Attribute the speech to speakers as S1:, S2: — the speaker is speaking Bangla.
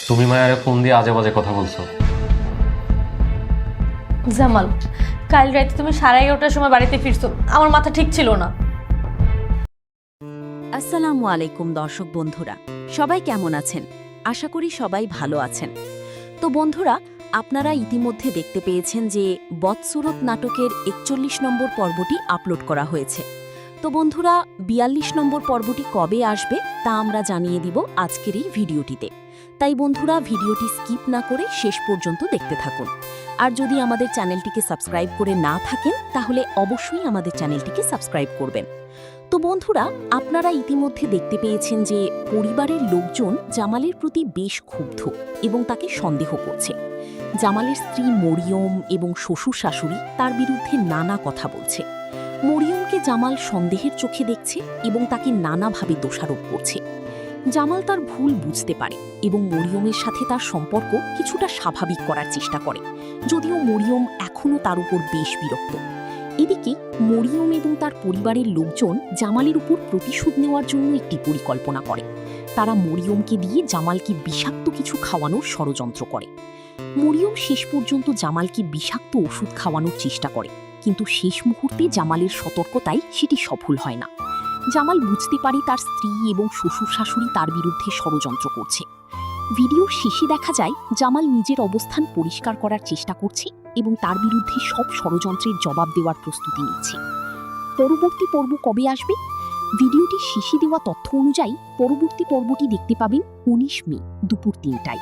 S1: তুমি মায়ারে ফোন দিয়ে আজে বাজে কথা বলছো।
S2: জামাল, কাল রাতে তুমি 11:30টার সময় বাড়িতে ফিরছো, আমার মাথা ঠিক ছিল না।
S3: আসসালামু আলাইকুম দর্শক বন্ধুরা, সবাই কেমন আছেন? আশা করি সবাই ভালো আছেন। তো বন্ধুরা, আপনারা ইতিমধ্যে দেখতে পেয়েছেন যে বদসুরত নাটকের 41 নম্বর পর্বটি আপলোড করা হয়েছে। তো বন্ধুরা, 42 নম্বর পর্বটি কবে আসবে তা আমরা জানিয়ে দিব আজকের এই ভিডিওটিতে। তাই বন্ধুরা, ভিডিওটি স্কিপ না করে শেষ পর্যন্ত দেখতে থাকুন। আর যদি আমাদের চ্যানেলটিকে সাবস্ক্রাইব করে না থাকেন তাহলে অবশ্যই আমাদের চ্যানেলটিকে সাবস্ক্রাইব করবেন। তো বন্ধুরা, আপনারা ইতিমধ্যে দেখতে পেয়েছেন যে পরিবারের লোকজন জামালের প্রতি বেশ ক্ষুব্ধ এবং তাকে সন্দেহ করছে। জামালের স্ত্রী মরিয়ম এবং শ্বশুর শাশুড়ি তার বিরুদ্ধে নানা কথা বলছে। মরিয়মকে জামাল সন্দেহের চোখে দেখছে এবং তাকে নানাভাবে দোষারোপ করছে। জামাল তার ভুল বুঝতে পারে এবং মরিয়মের সাথে তার সম্পর্ক কিছুটা স্বাভাবিক করার চেষ্টা করে, যদিও মরিয়ম এখনও তার উপর বেশ বিরক্ত। এদিকে মরিয়ম এবং তার পরিবারের লোকজন জামালের উপর প্রতিশোধ নেওয়ার জন্য একটি পরিকল্পনা করে। তারা মরিয়মকে দিয়ে জামালকে বিষাক্ত কিছু খাওয়ানোর ষড়যন্ত্র করে। মরিয়ম শেষ পর্যন্ত জামালকে বিষাক্ত ওষুধ খাওয়ানোর চেষ্টা করে, কিন্তু শেষ মুহূর্তে জামালের সতর্কতায় সেটি সফল হয় না। জামাল বুঝতে পারে তার স্ত্রী এবং শ্বশুর শাশুড়ি তার বিরুদ্ধে ষড়যন্ত্র করছে। ভিডিওর শেষে দেখা যায় জামাল নিজের অবস্থান পরিষ্কার করার চেষ্টা করছে এবং তার বিরুদ্ধে সব ষড়যন্ত্রের জবাব দেওয়ার প্রস্তুতি নিচ্ছে। পরবর্তী পর্ব কবে আসবে? ভিডিওটির শেষে দেওয়া তথ্য অনুযায়ী পরবর্তী পর্বটি দেখতে পাবেন 19 মে দুপুর 3টায়।